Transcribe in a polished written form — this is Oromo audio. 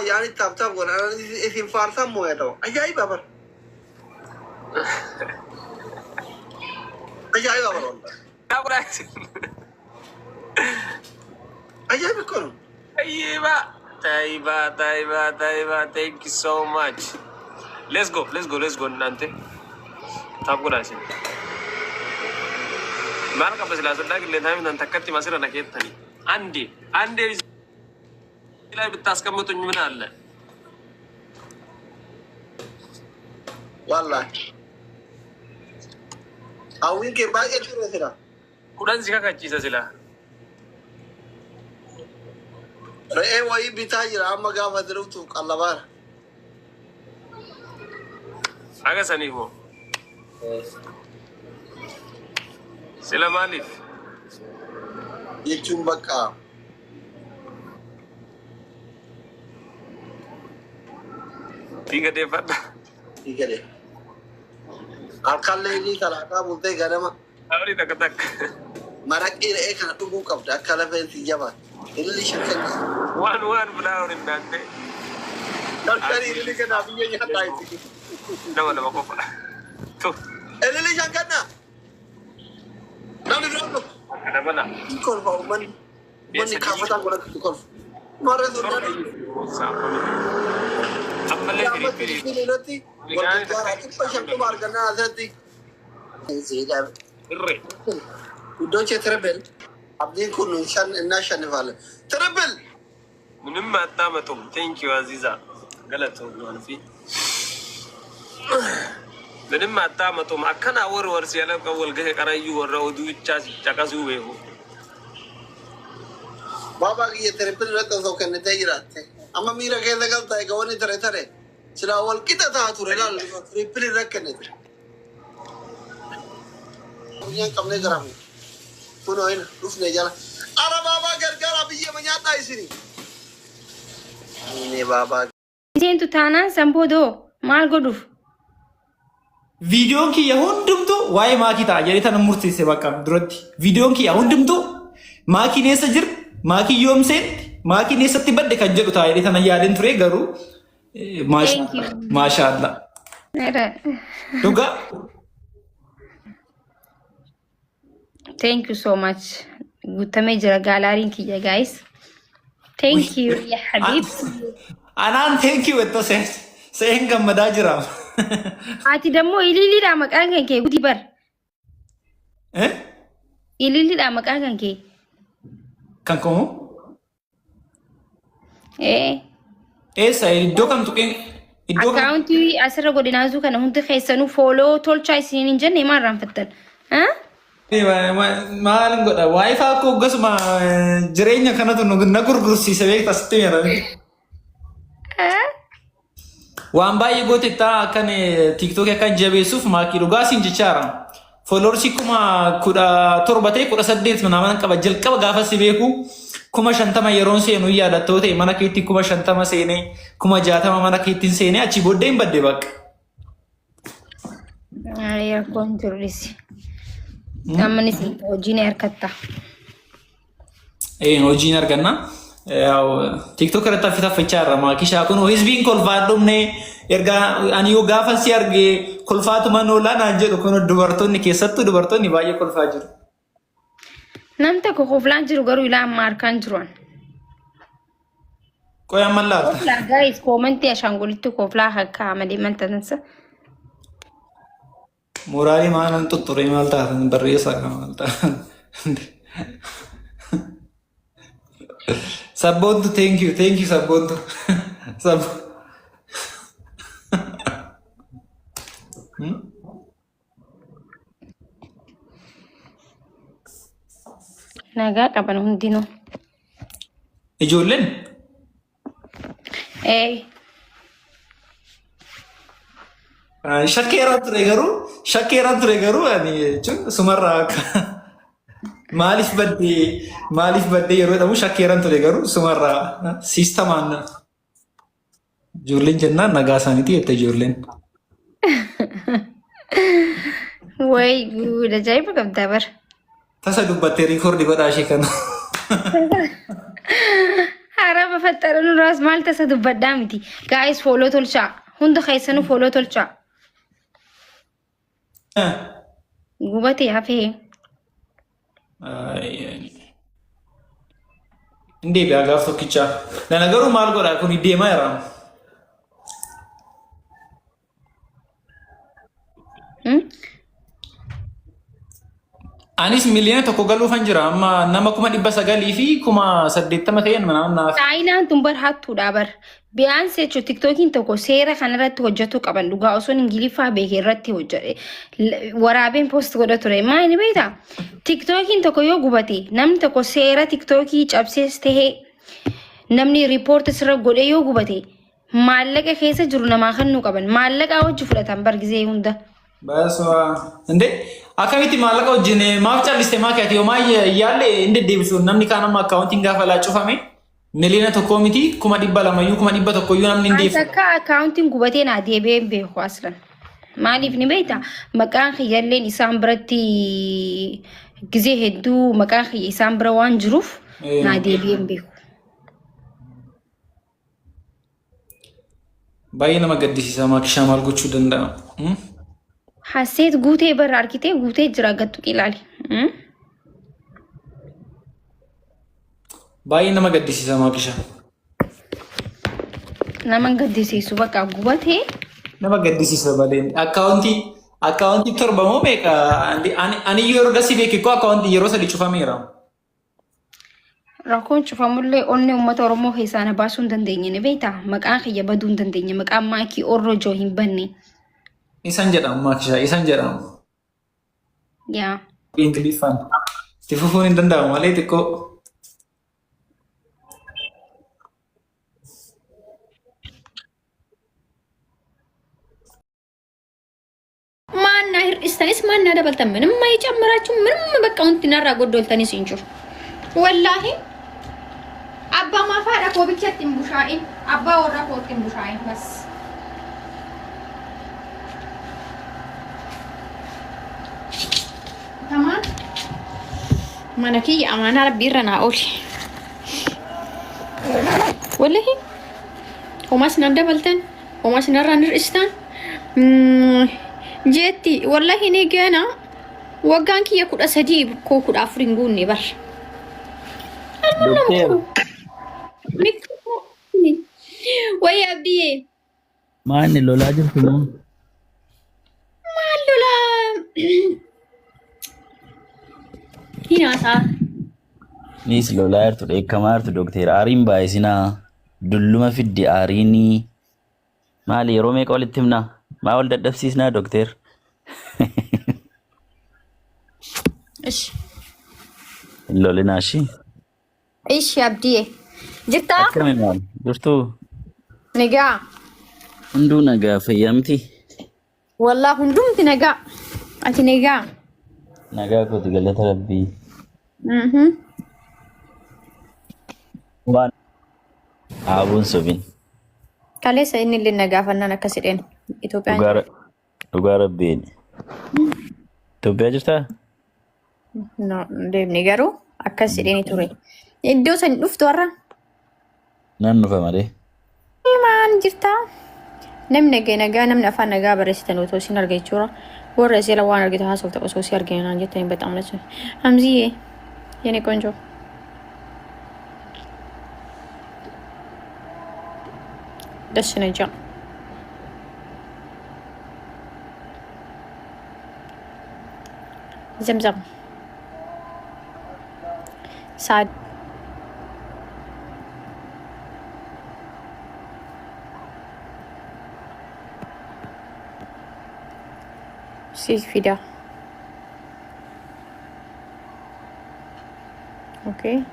يعني تاب ولا اسم فارسا مو يدو أجايب أبر أجايب أبر والله أجايب كلهم طيبة thank you so much let's go نانتي تابو راسين مالك بس لازم لكن اللي ثاني من تكتي مسيرة نكيت ثاني عندي لا بتاسكم تنجمنا الله والله أوين كي باقي كذا سلا كودان سيكا كتشيسا سلا رأي وعي بيتاجر أما قام دروتو الله بار أجا سنيفو سلا مالف يجون بكا تيجا دي فتا ठीक है alkalle ni kala ka bulte garama أولي تك marak ire e kana dugu kabda kala fenti jaba illi shakan وان بلاور نانتي dalkari illi kana biye ya tai نما كوفا تو illi shakan na nani do أنا بنا kol fa man ka fata gora kol mare do nani أمال ya لي mati فري nati wal jara ipa shakku mar kana azati zida الري udoche trebel abdin kunu shan nashan vale trebel ምንም አታመጡም ቴንክ ዩ አዚዛ ገለተው ነው ፊ ምንም አታመጡም አከና ወር ሲያለቀ ወልገ ቀራዩ ወራው ዱቻ ሲጫቀሱ ወይሁ baba ye trebel rata so kan tayirate amma mira ke lagal tay gawani tare sila wal kita ta ture lal trebel rakne yang kamne garam puno ina ufne jala ara baba gargara biye manyata isini ne baba Sentu taanaan sanboodoo maal godhuuf? Viidiyoon kiyya hundumtu waa'ee maakii ta'a jedhee tana murteesse bakka duratti. Viidiyoon kiyya hundumtu maakiin eessa jira, maakii yoomseetti, maakiin eessatti badde kan jedhu ta'a jedhee tana yaadeen ture garuu maashaallah. Dhugaa. Thank you so much. Guutamee jira gaalaariin kiyya guys. Thank you ya habiibti. Anaan thank you ittoo seen gammadaa jiraam. Ati dammoo ililliidhaa maqaan kan kee guutii bar. Ililliidhaa maqaan kan kee. Kan koo? Eessa iddoo kam tuqeen iddoo kam? Akkaawuntii asirra godhinaasuu kana hundi keessanuu fooloo tolchaa isiniin hin jenne maal raanfattan? Maalin godha waayifaa akka hoggasuma jireenya kanatu na gurgursiise beekta sitti jedhame. Waan baay'ee goote taa akkan tiiktookii akkan jabeessuuf maakii dhugaa siin jechaara. Fooloorsii 17 ta'e 18 nama qaba jalqaba gaafa si beeku 50 yeroon seenu yaadattoo ta'e mana keetti 50 seenee 60 mana keetti seenee achi booddee hin badde bakka. Rakkoon turrisi. Ammanis hojiin harkatta. Hojiin arganna. TikTok irratti affeeffachaa irra maakishaa kun hizbiin kolfaa dhumne erga ani yoo gaafa si arge kolfaatuma noolaa naan jedhu kun dubartoonni keessattuu dubartoonni baay'ee kolfaa jiru. Nam tokko koflaan jiru garuu ilaa amma harkaan jiruan. Qoyaan mallaatu. Koflaa guys koomentii ashaangolitti koflaa akka amadee maltansa. Moraalii maalan tutturee maal taatan barreessaa kan maal taatan. Sabboontu thank you sabboontu. Nagaa qaban hundinuu. Ijoolleen? Shakkeeraan ture garuu ani jechuun sumarraa akka maaliif baddee yeroo jedhamu shakkeeraan ture garuu sumarraa siistamaan ijoolleen jennaan nagaa isaaniiti jette ijoolleen. Way guud ajaa'iba qabdaa bara. Tasa dubbattee riikoordi godhaa ishee kana. ኧረ በፈጠረን ራስ ማልተሰዱ በዳምቲ ጋይስ ፎሎ ቶልቻ ሁንደ ኸይሰኑ ፎሎ ቶልቻ ጉበቴ አፌ እንዴ ቢያጋፍ ቶክቻ ለነገሩ ማልጎዳ ኩን ዲማ ይራም አኒስ ሚሊዮን tokko galuufan jira amma nama 900 fi 80 ta'een mana Saayinaan tun bar hattuudha bar biyyaansi jechuun tiktookiin tokko seera kanarratti hojjetu qaban dhugaa osoon ingiliffaa beekee irratti hojjete waraabeen poost godha ture maali beektaa tiktookiin tokko yoo gubate namni tokko seera tiktookii cabsees tahee namni riipoorti sirra godhe yoo gubate maallaqa keessa jiru namaa kannuu qaban maallaqa hojii fudhatan bargizee hunda. Baswa inde akkamiti maallaqa wajjin maaf calliste maakati yoo maayye yaalle inde deebisu namni kaan amma akkaawuntiin gaafa laa cufame miliyoona tokko miti 200 iyyuu 100 iyyuu namni deebisu. Akka akkaawuntiin gubatee naa deebi'ee beeku aslan maaliif ni beektaa maqaan kiyyalleen isaan biratti gizee hedduu maqaan kiyya isaan bira waan jiruuf naa deebi'ee beeku. Baay'ee nama gaddisiisa maakishaa maal gochuu danda'a. Haseet guutee barra arkitee guutee jira gattu ilaali. Baay'ee nama gaddisiisa maakishaa. Nama gaddisiisu bakka gubatee. Nama gaddisiisa baleen akkaawuntii torba moo beeka ani yeroo dasii beeke koo akkaawuntii yeroo sadii cufameera. Rakkoon cufamullee onni uummata Oromoo keessaa baasuu hin dandeenye ni beektaa maqaan kiyya baduu hin dandeenye maqaan maakii orrojoo hin banne. Isan jedhamu maakishaa isan jedhamu. Yaa. Ingiliffaan itti fufuun hin danda'amu malee xiqqoo. Maanna hir'istanis maanna dabaltan ምንም አይጨምራችሁ ምንም በቃ እንትና ጎዶልተንስ እንጆ ወላሂ አባ ማፋዳ ኮብቸት እንቡሻኢን አባ ወራ ኮት እንቡሻኢን በስ تمام منكي امانه ربي رنا اولي والله وما سنبدا بلتن وما سنرى نرستان جيتي والله نيجانا وقانكي يكون اسديب كوكو افرنغوني بر دكتور ويا ابدي ما اني لولا جبتمو ما لولا هنا صار نيس لولا يرتو كمارت دكتور ارين بايسنا دلما في الدي اريني مالي رومي قولتمنا ما ولد دفسيسنا دكتور ايش لولنا شي ايش يا ابدي جتا كم مال جرتو نجا هندو نجا فيامتي والله هندومتي نجا انت نجا نجا كنت قلت ربي وان ابون سوبين كالي سيني اللي نجا فنانا كسرين إثيوبيا ربين إثيوبيا جرتا no deem nigaru akkas jedheni ture iddoo san dhuftu warra nan nufa male maan jirta namni nagaa namni afaan nagaa barreessitan otoo sin arga jechuudha warra isii waan argite haasofta osoo si arginaan jettanii በጣም ነች አምዚዬ የኔ ቆንጆ ደስ ነጃ زمزم سعد سيك فيدا اوكي